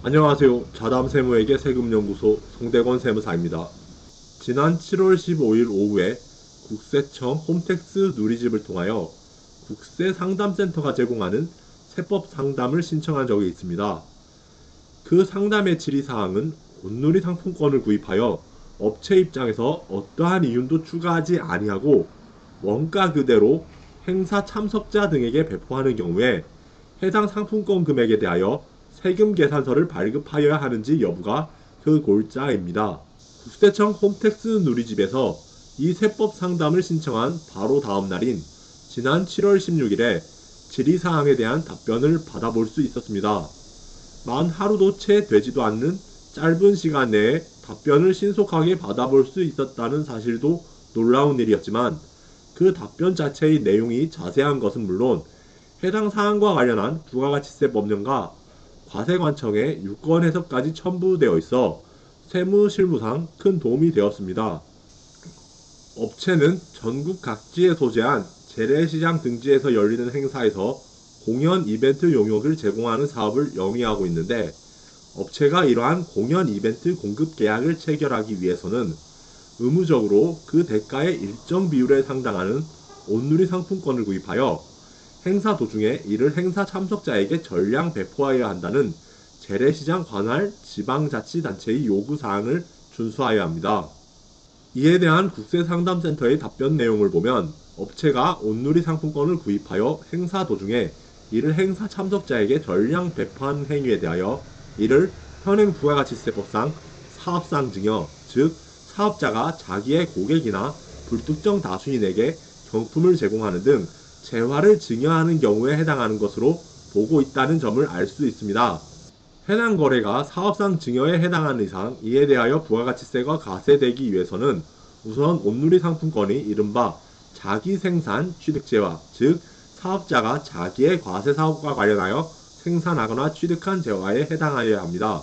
안녕하세요. 자담세무에게 세금연구소 송대건 세무사입니다. 지난 7월 15일 오후에 국세청 홈택스 누리집을 통하여 국세상담센터가 제공하는 세법 상담을 신청한 적이 있습니다. 그 상담의 질의사항은 온누리 상품권을 구입하여 업체 입장에서 어떠한 이윤도 추가하지 아니하고 원가 그대로 행사 참석자 등에게 배포하는 경우에 해당 상품권 금액에 대하여 세금 계산서를 발급하여야 하는지 여부가 그 골자입니다. 국세청 홈택스 누리집에서 이 세법 상담을 신청한 바로 다음 날인 지난 7월 16일에 질의사항에 대한 답변을 받아볼 수 있었습니다. 만 하루도 채 되지도 않는 짧은 시간 내에 답변을 신속하게 받아볼 수 있었다는 사실도 놀라운 일이었지만 그 답변 자체의 내용이 자세한 것은 물론 해당 사항과 관련한 부가가치세 법령과 과세관청의 유권 해석까지 첨부되어 있어 세무실무상 큰 도움이 되었습니다. 업체는 전국 각지에 소재한 재래시장 등지에서 열리는 행사에서 공연 이벤트 용역을 제공하는 사업을 영위하고 있는데 업체가 이러한 공연 이벤트 공급 계약을 체결하기 위해서는 의무적으로 그 대가의 일정 비율에 해당하는 온누리 상품권을 구입하여 행사 도중에 이를 행사 참석자에게 전량 배포하여야 한다는 재래시장 관할 지방자치단체의 요구사항을 준수하여야 합니다. 이에 대한 국세상담센터의 답변 내용을 보면 업체가 온누리 상품권을 구입하여 행사 도중에 이를 행사 참석자에게 전량 배포한 행위에 대하여 이를 현행 부가가치세법상 사업상 증여, 즉 사업자가 자기의 고객이나 불특정 다수인에게 경품을 제공하는 등 재화를 증여하는 경우에 해당하는 것으로 보고 있다는 점을 알 수 있습니다. 해당 거래가 사업상 증여에 해당하는 이상 이에 대하여 부가가치세가 과세되기 위해서는 우선 온누리 상품권이 이른바 자기생산 취득재화, 즉 사업자가 자기의 과세사업과 관련하여 생산하거나 취득한 재화에 해당하여야 합니다.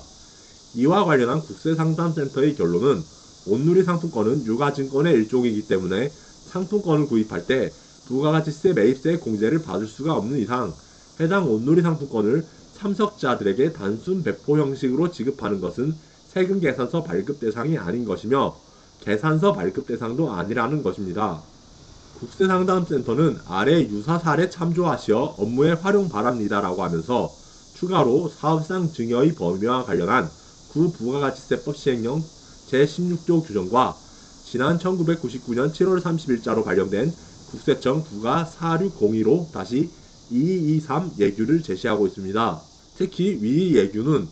이와 관련한 국세상담센터의 결론은 온누리 상품권은 유가증권의 일종이기 때문에 상품권을 구입할 때 부가가치세 매입세 공제를 받을 수가 없는 이상 해당 온누리 상품권을 참석자들에게 단순 배포 형식으로 지급하는 것은 세금 계산서 발급 대상이 아닌 것이며 계산서 발급 대상도 아니라는 것입니다. 국세상담센터는 아래 유사 사례 참조하시어 업무에 활용 바랍니다라고 하면서 추가로 사업상 증여의 범위와 관련한 구부가가치세법 시행령 제16조 규정과 지난 1999년 7월 30일자로 발령된 국세청 부가 4602로-2223 예규를 제시하고 있습니다. 특히 위 예규는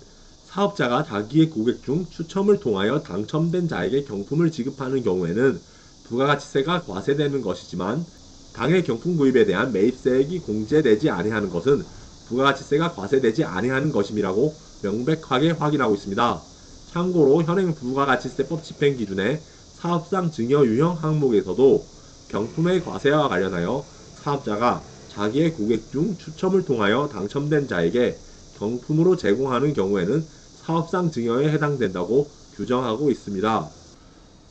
사업자가 자기의 고객 중 추첨을 통하여 당첨된 자에게 경품을 지급하는 경우에는 부가가치세가 과세되는 것이지만 당해 경품 구입에 대한 매입세액이 공제되지 아니하는 것은 부가가치세가 과세되지 아니하는 것임이라고 명백하게 확인하고 있습니다. 참고로 현행 부가가치세법 집행기준의 사업상 증여 유형 항목에서도 경품의 과세와 관련하여 사업자가 자기의 고객 중 추첨을 통하여 당첨된 자에게 경품으로 제공하는 경우에는 사업상 증여에 해당된다고 규정하고 있습니다.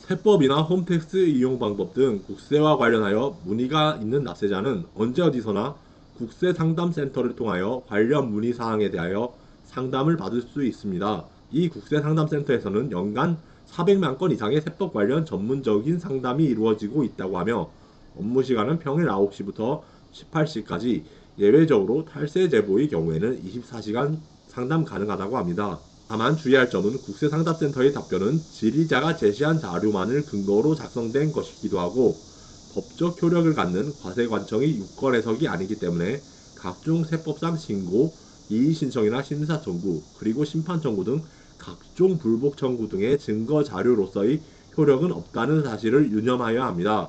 세법이나 홈택스 이용 방법 등 국세와 관련하여 문의가 있는 납세자는 언제 어디서나 국세상담센터를 통하여 관련 문의사항에 대하여 상담을 받을 수 있습니다. 이 국세상담센터에서는 연간 400만 건 이상의 세법 관련 전문적인 상담이 이루어지고 있다고 하며 업무 시간은 평일 9시부터 18시까지, 예외적으로 탈세 제보의 경우에는 24시간 상담 가능하다고 합니다. 다만 주의할 점은 국세상담센터의 답변은 질의자가 제시한 자료만을 근거로 작성된 것이기도 하고 법적 효력을 갖는 과세관청의 유권 해석이 아니기 때문에 각종 세법상 신고, 이의신청이나 심사 청구, 그리고 심판 청구 등 각종 불복 청구 등의 증거 자료로서의 효력은 없다는 사실을 유념하여야 합니다.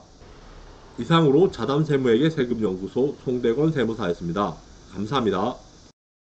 이상으로 자담세무에게 세금연구소 송대건 세무사였습니다. 감사합니다.